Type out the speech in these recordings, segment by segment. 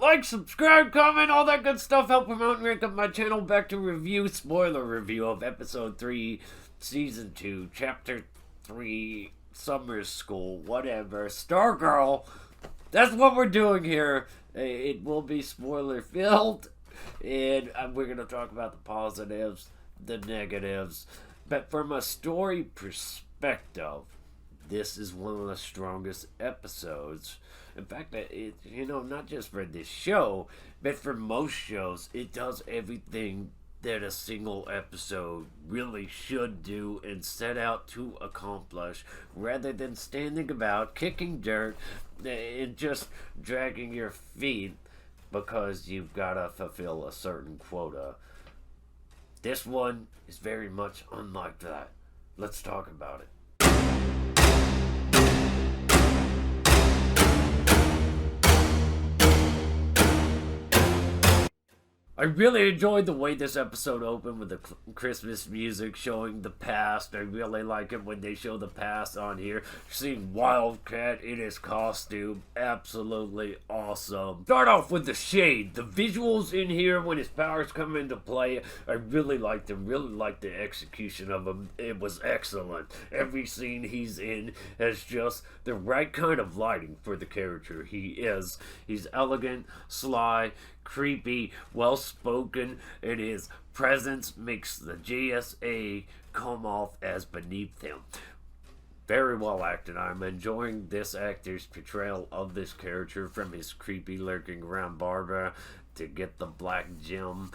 Like, subscribe, comment, all that good stuff. Help promote and rank up my channel. Back to review, spoiler review of episode 3, season 2, chapter 3, summer school, whatever. Stargirl. That's what we're doing here. It will be spoiler filled. And we're going to talk about the positives, the negatives. But from a story perspective, this is one of the strongest episodes. In fact, not just for this show, but for most shows, it does everything that a single episode really should do and set out to accomplish, rather than standing about, kicking dirt, and just dragging your feet because you've got to fulfill a certain quota. This one is very much unlike that. Let's talk about it. I really enjoyed the way this episode opened with the Christmas music showing the past. I really like it when they show the past on here. Seeing Wildcat in his costume, absolutely awesome. Start off with the Shade. The visuals in here when his powers come into play, I really liked them. Really liked the execution of them. It was excellent. Every scene he's in has just the right kind of lighting for the character he is. He's elegant, sly, creepy, well-spoken, and his presence makes the JSA come off as beneath him. Very well acted. I'm enjoying this actor's portrayal of this character, from his creepy lurking around Barbara to get the black gem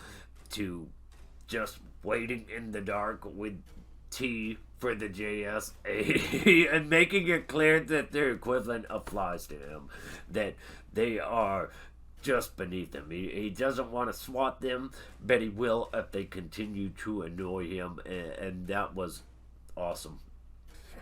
to just waiting in the dark with T for the JSA and making it clear that their equivalent applies to him, that they are just beneath him. He doesn't want to swat them, but he will if they continue to annoy him, and that was awesome.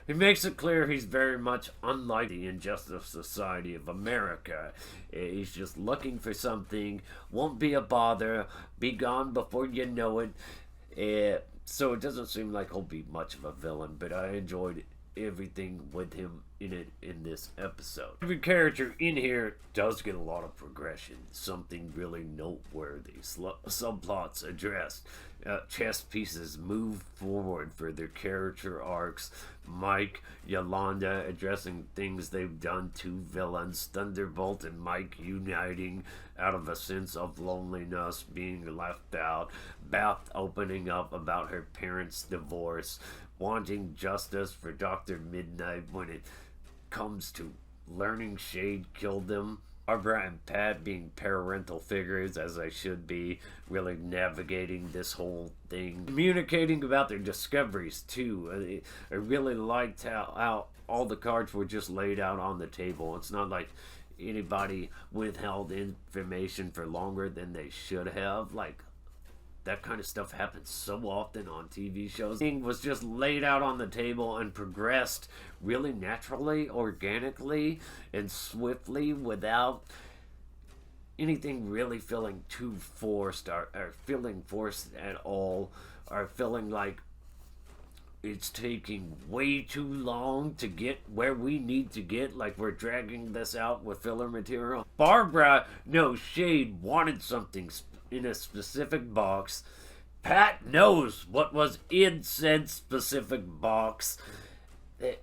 He makes it clear he's very much unlike the Injustice Society of America. He's just looking for something, won't be a bother, be gone before you know it. So it doesn't seem like he'll be much of a villain, but I enjoyed everything with him in it in this episode. Every character in here does get a lot of progression, something really noteworthy. Subplots addressed, chess pieces move forward for their character arcs. Mike, Yolanda addressing things they've done to villains. Thunderbolt and Mike uniting out of a sense of loneliness, being left out. Beth opening up about her parents' divorce, wanting justice for Dr. Midnight when it comes to learning Shade killed them. Barbara and Pat being parental figures, as I should be, really navigating this whole thing. Communicating about their discoveries, too. I really liked how all the cards were just laid out on the table. It's not like anybody withheld information for longer than they should have. Like, that kind of stuff happens so often on TV shows. It was just laid out on the table and progressed really naturally, organically, and swiftly without anything really feeling too forced or feeling forced at all, or feeling like it's taking way too long to get where we need to get, like we're dragging this out with filler material. Barbara knows Shade wanted something in a specific box. Pat knows what was in said specific box.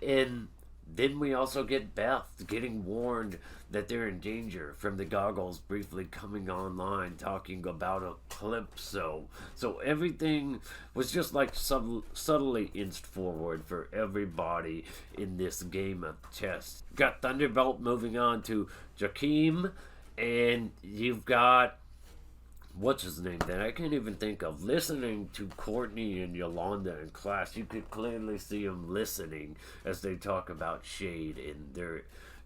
And then we also get Beth getting warned that they're in danger from the goggles briefly coming online, talking about Eclipso. So everything was just like subtly inched forward for everybody in this game of chess. Got Thunderbolt moving on to Joaquin, and you've got what's his name that I can't even think of, listening to Courtney and Yolanda in class. You could clearly see him listening as they talk about Shade and their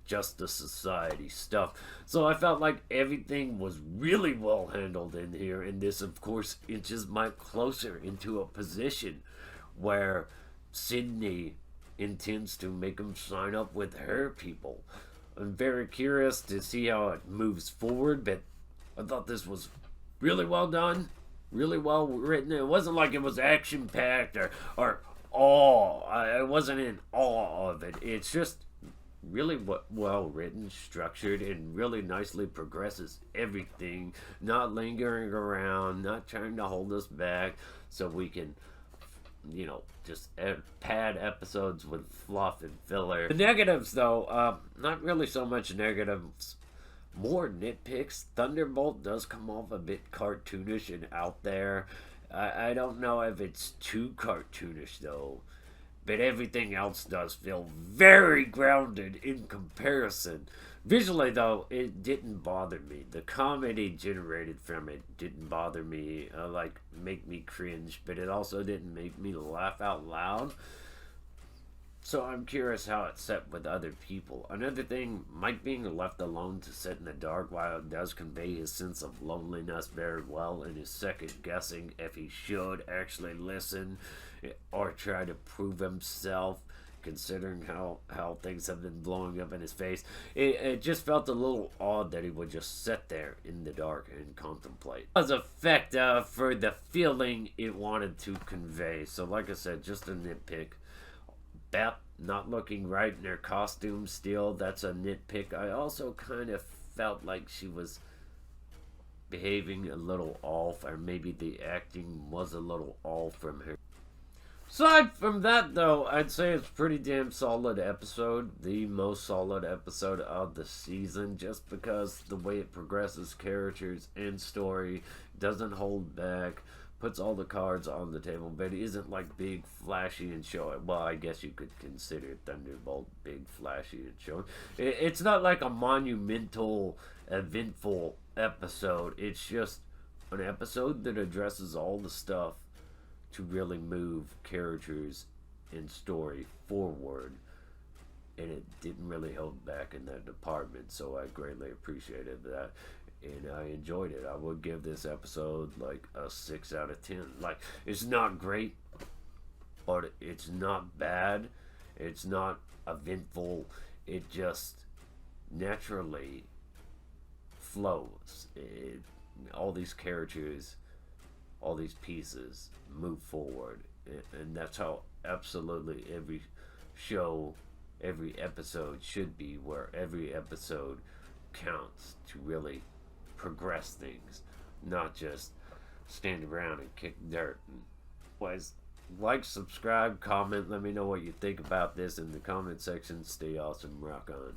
Justice Society stuff. So I felt like everything was really well handled in here, and this of course inches Mike closer into a position where Sydney intends to make him sign up with her people. I'm very curious to see how it moves forward, but I thought this was really well done, really well written. It wasn't like it was action-packed or awe. I wasn't in awe of it. It's just really well written, structured, and really nicely progresses everything. Not lingering around, not trying to hold us back, so we can, just pad episodes with fluff and filler. The negatives, though, not really so much negatives. More nitpicks. Thunderbolt does come off a bit cartoonish and out there. I don't know if it's too cartoonish, though. But everything else does feel very grounded in comparison. Visually, though, it didn't bother me. The comedy generated from it didn't bother me, make me cringe, but it also didn't make me laugh out loud. So I'm curious how it's set with other people. Another thing, Mike being left alone to sit in the dark, while it does convey his sense of loneliness very well, and his second guessing if he should actually listen or try to prove himself, considering how things have been blowing up in his face. It just felt a little odd that he would just sit there in the dark and contemplate. It was effective for the feeling it wanted to convey. So like I said, just a nitpick. Beth not looking right in her costume still, that's a nitpick. I also kind of felt like she was behaving a little off, or maybe the acting was a little off from her. Aside from that, though, I'd say it's a pretty damn solid episode. The most solid episode of the season, just because the way it progresses characters and story, doesn't hold back, puts all the cards on the table, but it isn't like big, flashy, and showing. Well, I guess you could consider Thunderbolt big, flashy, and showing. It's not like a monumental, eventful episode. It's just an episode that addresses all the stuff to really move characters and story forward, and it didn't really hold back in that department, so I greatly appreciated that, and I enjoyed it. I would give this episode like a 6 out of 10. Like, it's not great, but it's not bad, it's not eventful, it just naturally flows. All these characters, all these pieces move forward, and that's how absolutely every show, every episode should be, where every episode counts to really progress things, not just stand around and kick dirt. Anyways, like, subscribe, comment, let me know what you think about this in the comment section. Stay awesome, rock on.